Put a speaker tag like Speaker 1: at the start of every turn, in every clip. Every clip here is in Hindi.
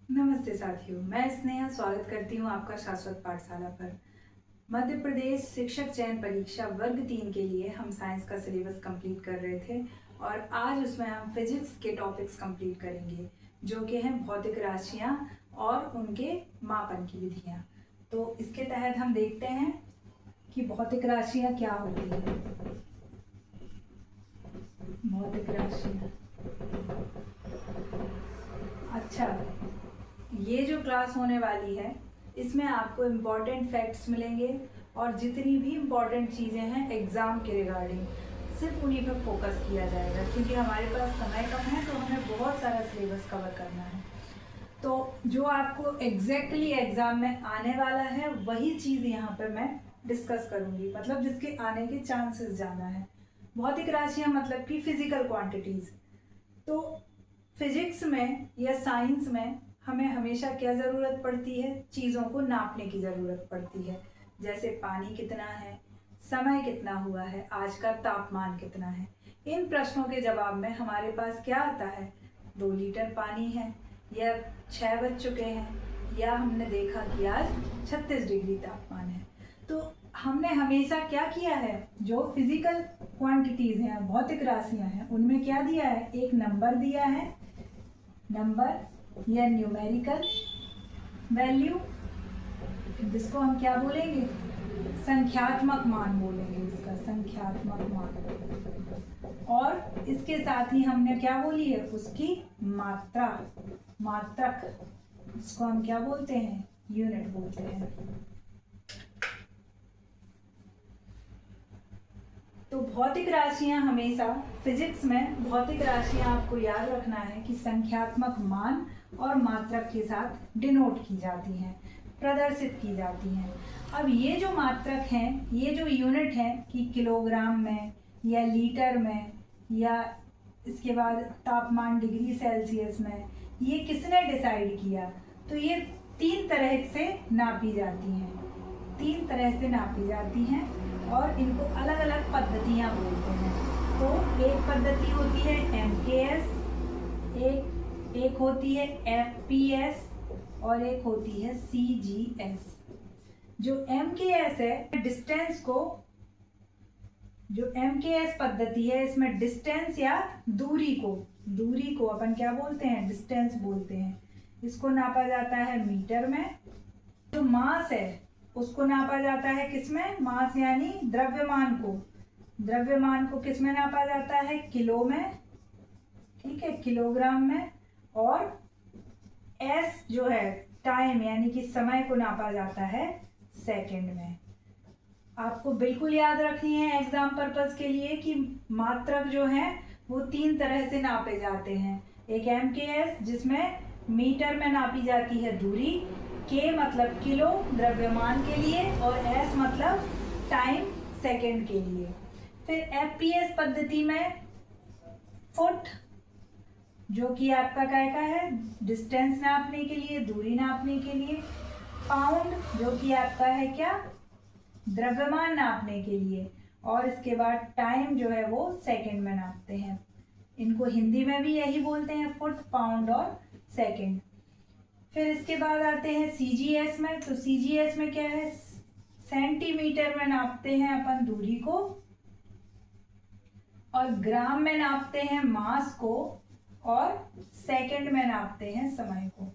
Speaker 1: नमस्ते साथियों, मैं स्नेहा स्वागत करती हूँ आपका शाश्वत पाठशाला पर। मध्य प्रदेश शिक्षक चयन परीक्षा वर्ग 3 के लिए हम साइंस का सिलेबस कंप्लीट कर रहे थे और आज उसमें हम फिजिक्स के टॉपिक्स कंप्लीट करेंगे जो कि हैं भौतिक राशियाँ और उनके मापन की विधियाँ। तो इसके तहत हम देखते हैं कि भौतिक राशियाँ क्या होती हैं। भौतिक राशियाँ, अच्छा, ये जो क्लास होने वाली है इसमें आपको इम्पॉर्टेंट फैक्ट्स मिलेंगे और जितनी भी इम्पॉर्टेंट चीज़ें हैं एग्ज़ाम के रिगार्डिंग सिर्फ उन्हीं पर फोकस किया जाएगा, क्योंकि हमारे पास समय कम है तो हमें बहुत सारा सिलेबस कवर करना है। तो जो आपको एग्जैक्टली एग्ज़ाम में आने वाला है वही चीज़ यहाँ पर मैं डिस्कस करूँगी, मतलब जिसके आने के चांसेस ज़्यादा हैं। भौतिक राशियाँ मतलब कि फिजिकल क्वांटिटीज़। तो फिजिक्स में या साइंस में हमें हमेशा क्या ज़रूरत पड़ती है? चीज़ों को नापने की ज़रूरत पड़ती है। जैसे पानी कितना है, समय कितना हुआ है, आज का तापमान कितना है। इन प्रश्नों के जवाब में हमारे पास क्या आता है? 2 लीटर पानी है, या 6 बज चुके हैं, या हमने देखा कि आज 36 डिग्री तापमान है। तो हमने हमेशा क्या किया है, जो फिजिकल क्वांटिटीज़ हैं, भौतिक राशियाँ हैं, उनमें क्या दिया है? एक नंबर दिया है, नंबर या न्यूमेरिकल वैल्यू, जिसको हम क्या बोलेंगे? संख्यात्मक मान बोलेंगे, इसका संख्यात्मक मान। और इसके साथ ही हमने क्या बोली है? उसकी मात्रा, मात्रक, जिसको हम क्या बोलते हैं? यूनिट बोलते हैं। तो भौतिक राशियां हमेशा फिजिक्स में, भौतिक राशियां आपको याद रखना है कि संख्यात्मक मान और मात्रक के साथ डिनोट की जाती हैं, प्रदर्शित की जाती हैं। अब ये जो मात्रक हैं, ये जो यूनिट हैं कि किलोग्राम में या लीटर में या इसके बाद तापमान डिग्री सेल्सियस में, ये किसने डिसाइड किया? तो ये 3 तरह से नापी जाती हैं, 3 तरह से नापी जाती हैं और इनको अलग अलग पद्धतियाँ बोलते हैं। तो एक पद्धति होती है MKS, एक होती है FPS और एक होती है CGS। जो MKS है, डिस्टेंस को, जो MKS पद्धति है इसमें डिस्टेंस या दूरी को अपन क्या बोलते हैं? डिस्टेंस बोलते हैं। इसको नापा जाता है मीटर में। जो मास है उसको नापा जाता है किसमें? मास यानी द्रव्यमान को, द्रव्यमान को किसमें नापा जाता है? किलो में, ठीक है, किलोग्राम में। और S जो है टाइम यानी कि समय को नापा जाता है सेकंड में। आपको बिल्कुल याद रखनी है एग्जाम पर्पस के लिए कि मात्रक जो है वो 3 तरह से नापे जाते हैं। एक MKS जिसमें मीटर में नापी जाती है दूरी, K मतलब किलो द्रव्यमान के लिए, और S मतलब टाइम सेकंड के लिए। फिर FPS पद्धति में फुट, जो कि आपका काय का है? डिस्टेंस नापने के लिए, दूरी नापने के लिए। पाउंड, जो कि आपका है क्या? द्रव्यमान नापने के लिए। और इसके बाद टाइम जो है वो सेकंड में नापते हैं। इनको हिंदी में भी यही बोलते हैं, फुट, पाउंड और सेकंड। फिर इसके बाद आते हैं CGS में। तो CGS में क्या है? सेंटीमीटर में नापते हैं अपन दूरी को, और ग्राम में नापते हैं मास को, और सेकंड में नापते हैं समय को।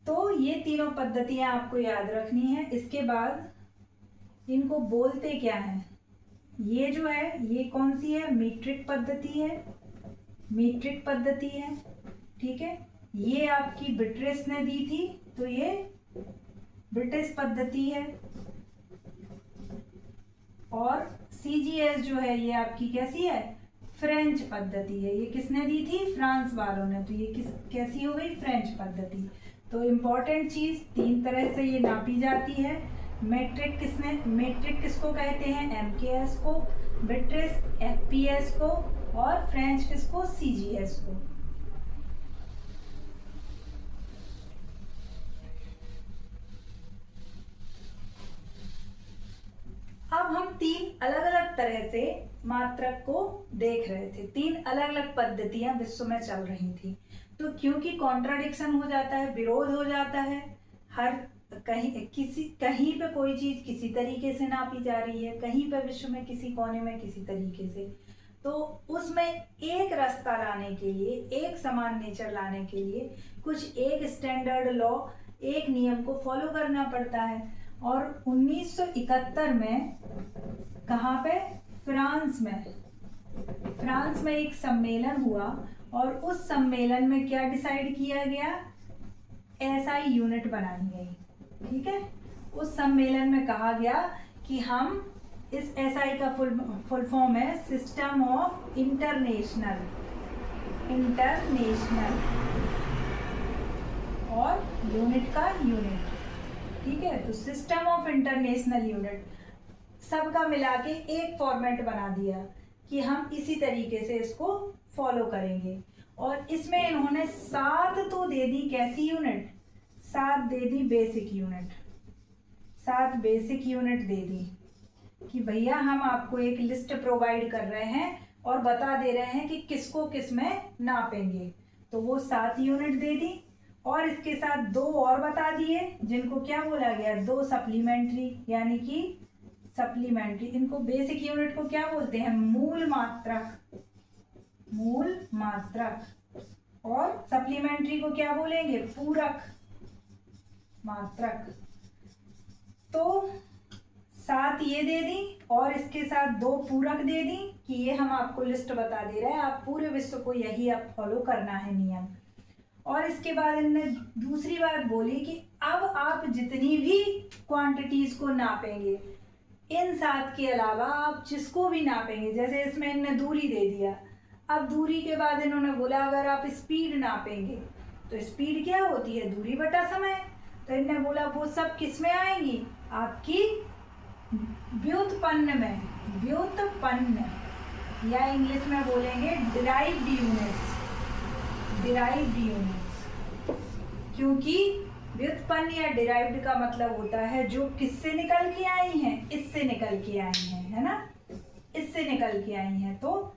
Speaker 1: तो ये तीनों पद्धतियां आपको याद रखनी है। इसके बाद इनको बोलते क्या है? ये जो है ये कौन सी है? मीट्रिक पद्धति है, मीट्रिक पद्धति है, ठीक है। ये आपकी ब्रिटिश ने दी थी, तो ये ब्रिटिश पद्धति है। और CGS जो है ये आपकी कैसी है? फ्रेंच पद्धति है। ये किसने दी थी? फ्रांस वालों ने। तो ये कैसी हो गई? फ्रेंच पद्धति। तो इम्पोर्टेंट चीज, 3 तरह से ये नापी जाती है। मेट्रिक किसको कहते हैं? MKS को, ब्रिटिश FPS को, और फ्रेंच किसको? CGS को। अब हम 3 अलग अलग तरह से मात्रक को देख रहे थे, 3 अलग अलग पद्धतियां विश्व में चल रही थी। तो क्योंकि कॉन्ट्राडिक्शन हो जाता है, विरोध हो जाता है, हर कहीं पे कोई चीज किसी तरीके से नापी जा रही है, कहीं पे विश्व में किसी कोने में किसी तरीके से, तो उसमें एक रास्ता लाने के लिए, एक समान नेचर लाने के लिए कुछ एक स्टैंडर्ड लॉ, एक नियम को फॉलो करना पड़ता है। और 1971 में कहाँ पे? फ्रांस में एक सम्मेलन हुआ और उस सम्मेलन में क्या डिसाइड किया गया? एसआई यूनिट बनाई गई। ठीक है, उस सम्मेलन में कहा गया कि हम इस एसआई का फुल फॉर्म है सिस्टम ऑफ इंटरनेशनल और यूनिट का यूनिट। ठीक है, तो सिस्टम ऑफ इंटरनेशनल यूनिट सबका मिला के एक फॉर्मेट बना दिया कि हम इसी तरीके से इसको फॉलो करेंगे। और इसमें इन्होंने 7 तो दे दी, कैसी यूनिट? 7 दे दी बेसिक यूनिट, 7 बेसिक यूनिट दे दी कि भैया हम आपको एक लिस्ट प्रोवाइड कर रहे हैं और बता दे रहे हैं कि किसको किस में नापेंगे। तो वो 7 यूनिट दे दी और इसके साथ 2 और बता दिए जिनको क्या बोला गया? 2 सप्लीमेंट्री, यानी कि सप्लीमेंट्री, इनको बेसिक यूनिट को क्या बोलते हैं? मूल मात्रक। और सप्लीमेंट्री को क्या बोलेंगे? पूरक मात्रक। तो 7 ये दे दी और इसके साथ 2 पूरक दे दी कि ये हम आपको लिस्ट बता दे रहे हैं, आप पूरे विश्व को यही अब फॉलो करना है नियम। और इसके बाद इनने दूसरी बात बोली कि अब आप जितनी भी क्वांटिटीज को नापेंगे, इन 7 के अलावा आप जिसको भी नापेंगे, जैसे इसमें इनने दूरी दे दिया, अब दूरी के बाद इन्होंने बोला अगर आप स्पीड नापेंगे तो स्पीड क्या होती है? दूरी बटा समय। तो इन्होंने बोला वो सब किस में आएंगी? आपकी व्युत्पन्न में, या इंग्लिश में बोलेंगे डिराइव्ड यूनिट्स। क्योंकि व्युत्पन्न या डिराइव्ड का मतलब होता है जो किससे निकल के आई हैं? इससे निकल के आई हैं, है ना, इससे निकल के आई हैं। तो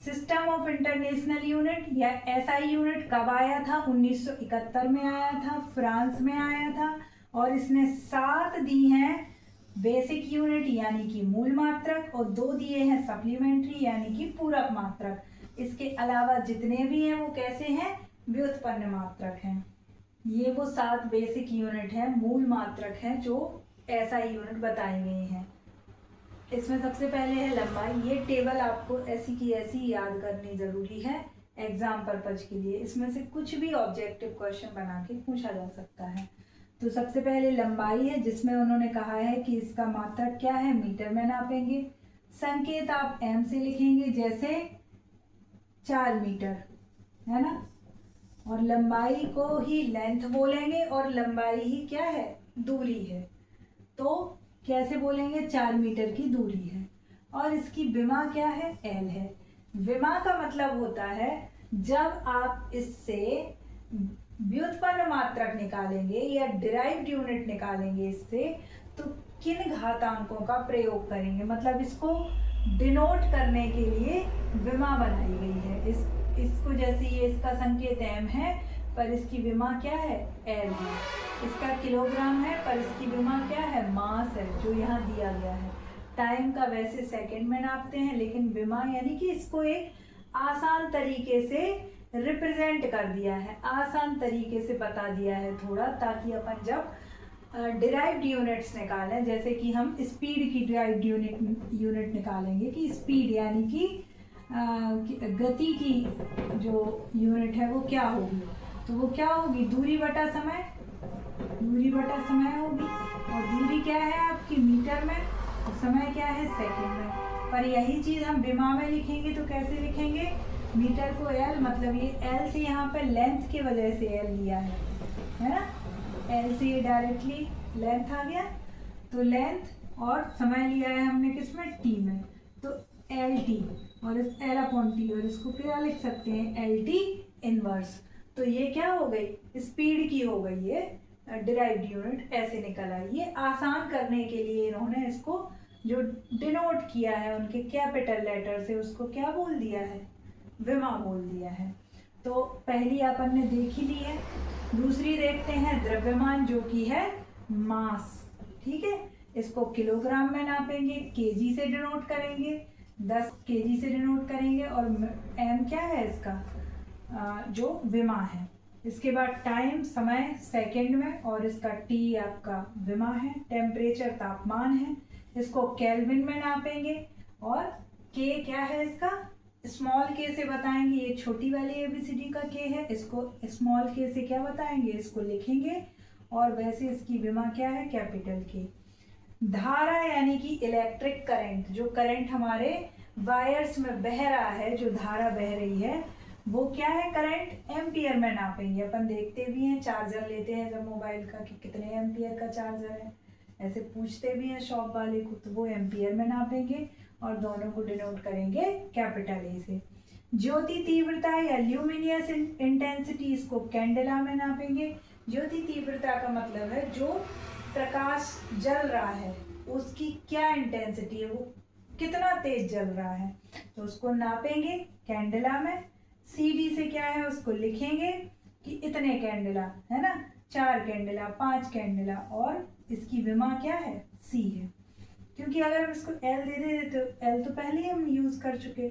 Speaker 1: सिस्टम ऑफ इंटरनेशनल यूनिट या एसआई यूनिट कब आया था? 1971 में आया था, फ्रांस में आया था। और इसने 7 दी हैं बेसिक यूनिट यानी कि मूल मात्रक और 2 दिए हैं सप्लीमेंट्री यानी कि पूरक मात्रक। इसके अलावा जितने भी हैं वो कैसे हैं? व्युत्पन्न मात्रक हैं। ये वो 7 बेसिक यूनिट हैं, मूल मात्रक हैं जो एसआई यूनिट बताई गई हैं। इसमें सबसे पहले है लंबाई। ये टेबल आपको ऐसी की ऐसी याद करनी जरूरी है एग्जाम पर्पज के लिए। इसमें से कुछ भी ऑब्जेक्टिव क्वेश्चन बना के पूछा जा सकता है। तो सबसे पहले लंबाई है जिसमें उन्होंने कहा है कि इसका मात्रक क्या है? मीटर में नापेंगे। संकेत आप एम से लिखेंगे जैसे 4 मीटर, है ना। और लंबाई को ही लेंथ बोलेंगे और लंबाई ही क्या है? दूरी है। तो कैसे बोलेंगे? 4 मीटर की दूरी है। और इसकी विमा क्या है? एल है। विमा का मतलब होता है जब आप इससे व्युत्पन्न मात्रक निकालेंगे या डिराइव्ड यूनिट निकालेंगे इससे, तो किन घातांकों का प्रयोग करेंगे, मतलब इसको डिनोट करने के लिए विमा बनाई गई है। इसको जैसे ये इसका संकेत एम है पर इसकी विमा क्या है? एल है। इसका किलोग्राम है पर इसकी विमा क्या है? मास है, जो यहाँ दिया गया है। टाइम का वैसे सेकंड में नापते हैं लेकिन विमा यानी कि इसको एक आसान तरीके से रिप्रेजेंट कर दिया है, आसान तरीके से बता दिया है थोड़ा, ताकि अपन जब डिराइव्ड यूनिट्स निकालें, जैसे कि हम स्पीड की डिराइव्ड यूनिट निकालेंगे कि स्पीड यानी कि गति की जो यूनिट है वो क्या होगी, तो वो क्या होगी? दूरी बटा समय होगी। और दूरी क्या है आपकी? मीटर में, और समय क्या है? सेकंड में। पर यही चीज हम विमा में लिखेंगे तो कैसे लिखेंगे? मीटर को एल, मतलब ये एल से यहाँ पे लेंथ की वजह से एल लिया है ना, एल से ये डायरेक्टली लेंथ आ गया। तो लेंथ और समय लिया है हमने किसमें? टी में, तो एल टी और इस एल अपॉन टी, और इसको क्या लिख सकते हैं? L T inverse. तो ये क्या हो गई? स्पीड की हो गई ये डिराइव्ड यूनिट, ऐसे निकल आई। ये आसान करने के लिए इन्होंने इसको जो डिनोट किया है उनके कैपिटल लेटर से, उसको क्या बोल दिया है? विमा बोल दिया है। तो पहली अपन ने देख ही ली है। दूसरी देखते हैं द्रव्यमान, जो कि है मास। ठीक है, इसको किलोग्राम में नापेंगे, केजी से डिनोट करेंगे, 10 केजी से डिनोट करेंगे, और एम क्या है इसका, जो विमा है। इसके बाद टाइम, समय सेकंड में, और इसका टी आपका विमा है। टेम्परेचर तापमान है, इसको केल्विन में नापेंगे, और के क्या है इसका, स्मॉल के से बताएंगे। ये छोटी वाली एबीसीडी का के है, इसको स्मॉल के से क्या बताएंगे, इसको लिखेंगे। और वैसे इसकी विमा क्या है, कैपिटल के। धारा यानी कि इलेक्ट्रिक करंट, जो करंट हमारे वायर्स में बह रहा है, जो धारा बह रही है, वो क्या है, करंट एम्पियर में नापेंगे। अपन देखते भी हैं, चार्जर लेते हैं जब मोबाइल का कि कितने एम्पियर का चार्जर है, ऐसे पूछते भी हैं शॉप वाले को, तो वो एम्पियर में नापेंगे और दोनों को डिनोट करेंगे कैपिटल ए से। ज्योति तीव्रता या ल्यूमिनियस इंटेंसिटी, इसको कैंडेला में नापेंगे। ज्योति तीव्रता का मतलब है जो प्रकाश जल रहा है उसकी क्या इंटेंसिटी है, वो कितना तेज जल रहा है, तो उसको नापेंगे कैंडेला में। CD से क्या है, उसको लिखेंगे कि इतने कैंडेला है ना, 4 कैंडेला, 5 कैंडेला, और इसकी विमा क्या है, C है। क्योंकि अगर हम इसको L दे दे तो L तो पहले ही हम यूज कर चुके।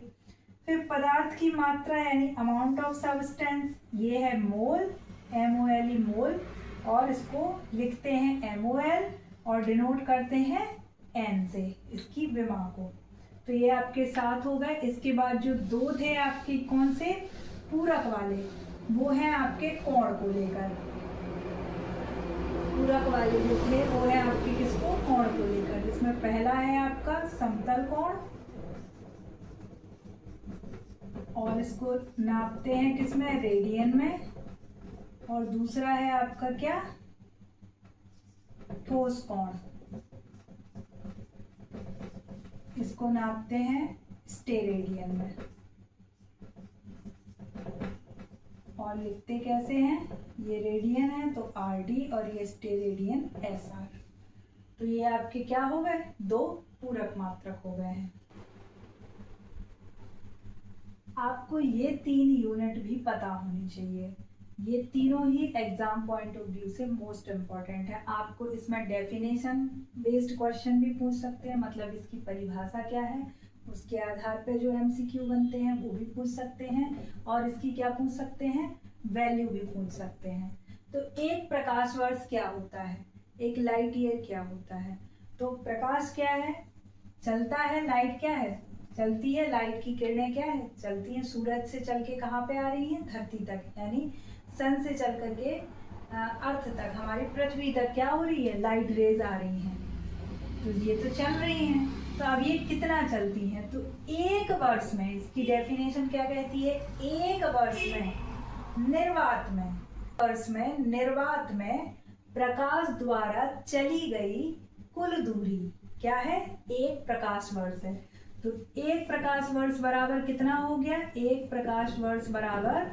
Speaker 1: फिर पदार्थ की मात्रा यानी अमाउंट ऑफ सब्सटेंस, ये है मोल, MOLE मोल, और इसको लिखते हैं MOL और डिनोट करते हैं N से इसकी विमा को। तो ये आपके साथ हो गए। इसके बाद जो 2 थे आपके कौन से, पूरक वाले, वो हैं आपके कोण को लेकर। पूरक वाले जो थे वो है आपके किसको, कोण को लेकर, जिसमें पहला है आपका समतल कोण, और इसको नापते हैं किसमें, रेडियन में, और दूसरा है आपका क्या, ठोस कोण, इसको नापते हैं स्टेरेडियन में, और लिखते कैसे हैं, ये रेडियन है तो RD और ये स्टेरेडियन SR। तो ये आपके क्या हो गए, 2 पूरक मात्रक हो गए हैं। आपको ये 3 यूनिट भी पता होनी चाहिए। ये तीनों ही एग्जाम पॉइंट ऑफ व्यू से मोस्ट इम्पॉर्टेंट है। आपको इसमें डेफिनेशन बेस्ड क्वेश्चन भी पूछ सकते हैं, मतलब इसकी परिभाषा क्या है, उसके आधार पे जो MCQ बनते हैं वो भी पूछ सकते हैं, और इसकी क्या पूछ सकते हैं, वैल्यू भी पूछ सकते हैं। तो एक प्रकाश वर्ष क्या होता है, एक लाइट ईयर क्या होता है। तो प्रकाश क्या है, चलता है, लाइट क्या है, चलती है। लाइट की किरणें क्या है, चलती हैं, सूरज से चल के कहाँ पे आ रही हैं, धरती तक, यानी सन से चल करके अर्थ तक, हमारी पृथ्वी तक क्या हो रही है, लाइट रेज आ रही हैं। तो ये तो चल रही हैं। तो अब ये कितना चलती हैं, तो एक वर्ष में, इसकी डेफिनेशन क्या कहती है, एक वर्ष में निर्वात में, वर्ष में निर्वात में प्रकाश द्वारा चली गई कुल दूरी क्या है, 1 प्रकाश वर्ष है। तो 1 प्रकाश वर्ष बराबर कितना हो गया, 1 प्रकाश वर्ष बराबर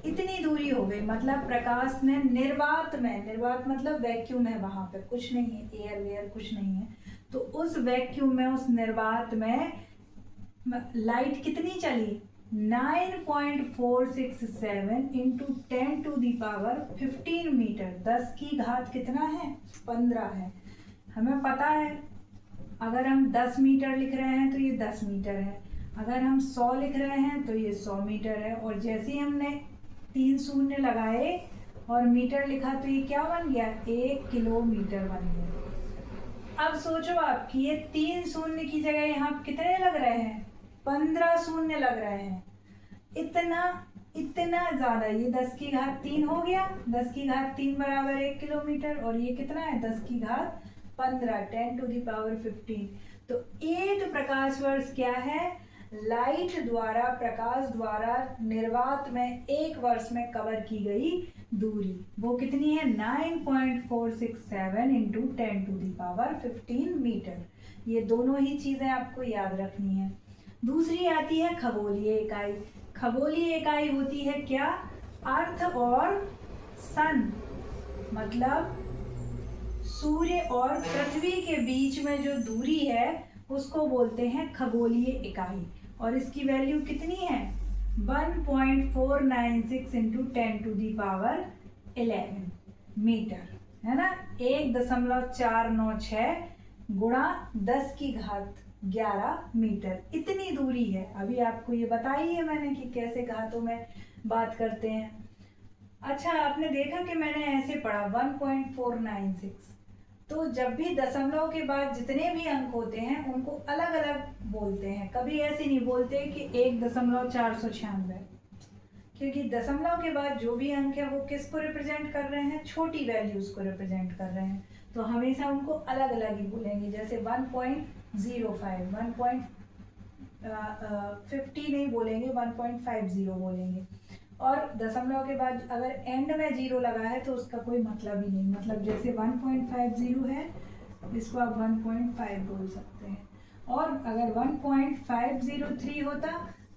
Speaker 1: इतनी दूरी हो गई। मतलब प्रकाश ने निर्वात में, निर्वात मतलब वैक्यूम है, वहां पे कुछ नहीं है, एयर वेयर कुछ नहीं है, तो उस वैक्यूम में, उस निर्वात में लाइट कितनी चली, 9.467 into 10 to the power 15 metre, 10 की घात कितना है, 15 है। हमें पता है अगर हम 10 मीटर लिख रहे हैं तो ये 10 मीटर है, अगर हम 100 लिख रहे हैं तो ये 100 मीटर है, और जैसे ही हमने 3 शून्य लगाए और मीटर लिखा तो ये क्या बन गया, 1 किलोमीटर बन गया। अब सोचो आप कि ये 3 शून्य की जगह यहाँ कितने लग रहे हैं, 15 शून्य लग रहे हैं। इतना ज्यादा, ये 10 की घात 3 हो गया, 10 की घात 3 बराबर 1 किलोमीटर, और ये कितना है, 10 की घात 15, 10 टू दी पावर 15। तो 1 प्रकाश वर्ष क्या है, लाइट द्वारा, प्रकाश द्वारा निर्वात में 1 वर्ष में कवर की गई दूरी, वो कितनी है, 9.467 into 10 to the power 15 metre. ये दोनों ही चीजें आपको याद रखनी है। दूसरी आती है खगोलीय इकाई। खगोलीय इकाई होती है क्या, अर्थ और सन, मतलब सूर्य और पृथ्वी के बीच में जो दूरी है उसको बोलते हैं खगोलीय इकाई, और इसकी वैल्यू कितनी है, 1.496 इंटू 10⁻11 मीटर, है ना। 1.496 गुणा 10⁻11 मीटर, इतनी दूरी है। अभी आपको ये बताई है मैंने कि कैसे घातों में बात करते हैं। अच्छा, आपने देखा कि मैंने ऐसे पढ़ा 1.496, तो जब भी दशमलव के बाद जितने भी अंक होते हैं उनको अलग अलग बोलते हैं। कभी ऐसे नहीं बोलते कि 1.496, क्योंकि दशमलव के बाद जो भी अंक है वो किसको रिप्रेजेंट कर रहे हैं, छोटी वैल्यूज को रिप्रेजेंट कर रहे हैं, तो हमेशा उनको अलग अलग ही बोलेंगे। जैसे 1.05, 1.50 नहीं बोलेंगे, 1.50 बोलेंगे। और दशमलव के बाद अगर एंड में 0 लगा है तो उसका कोई मतलब ही नहीं, मतलब जैसे 1.50 है, इसको आप 1.5 बोल सकते हैं। और अगर 1.503 होता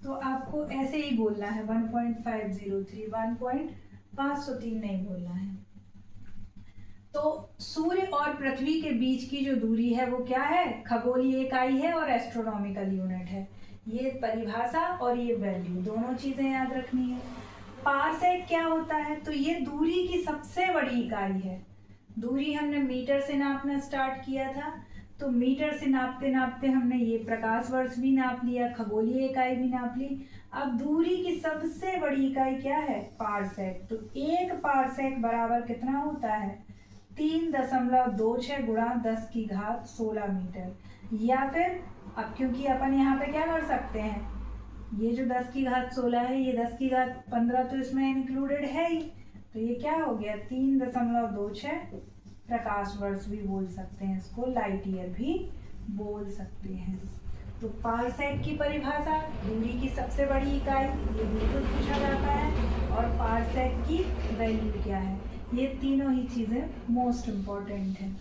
Speaker 1: तो आपको ऐसे ही बोलना है 1.503, 1.503 नहीं बोलना है। तो सूर्य और पृथ्वी के बीच की जो दूरी है वो क्या है, खगोलीय इकाई है और एस्ट्रोनॉमिकल यूनिट है। ये परिभाषा और ये वैल्यू दोनों चीजें याद रखनी है। पारसेक क्या होता है, तो ये दूरी की सबसे बड़ी इकाई है। दूरी हमने मीटर से नापना स्टार्ट किया था, तो मीटर से नापते नापते हमने ये प्रकाश वर्ष भी नाप लिया, खगोलीय इकाई भी नाप ली। अब दूरी की सबसे बड़ी इकाई क्या है, पारसेक। तो 1 पारसेक बराबर कितना होता है, 3.26 गुणा 10⁻16 मीटर। या फिर अब क्योंकि अपन यहाँ पे क्या कर सकते हैं, ये जो 10⁻16 है, ये 10⁻15 तो इसमें इंक्लूडेड है ही, तो ये क्या हो गया 3.26 प्रकाश वर्ष भी बोल सकते हैं, इसको लाइट ईयर भी बोल सकते हैं। तो पारसेक की परिभाषा, दूरी की सबसे बड़ी इकाई, ये बिल्कुल पूछा जाता है, और पारसेक की वैल्यू क्या है, ये तीनों ही चीज़ें मोस्ट इम्पॉर्टेंट हैं।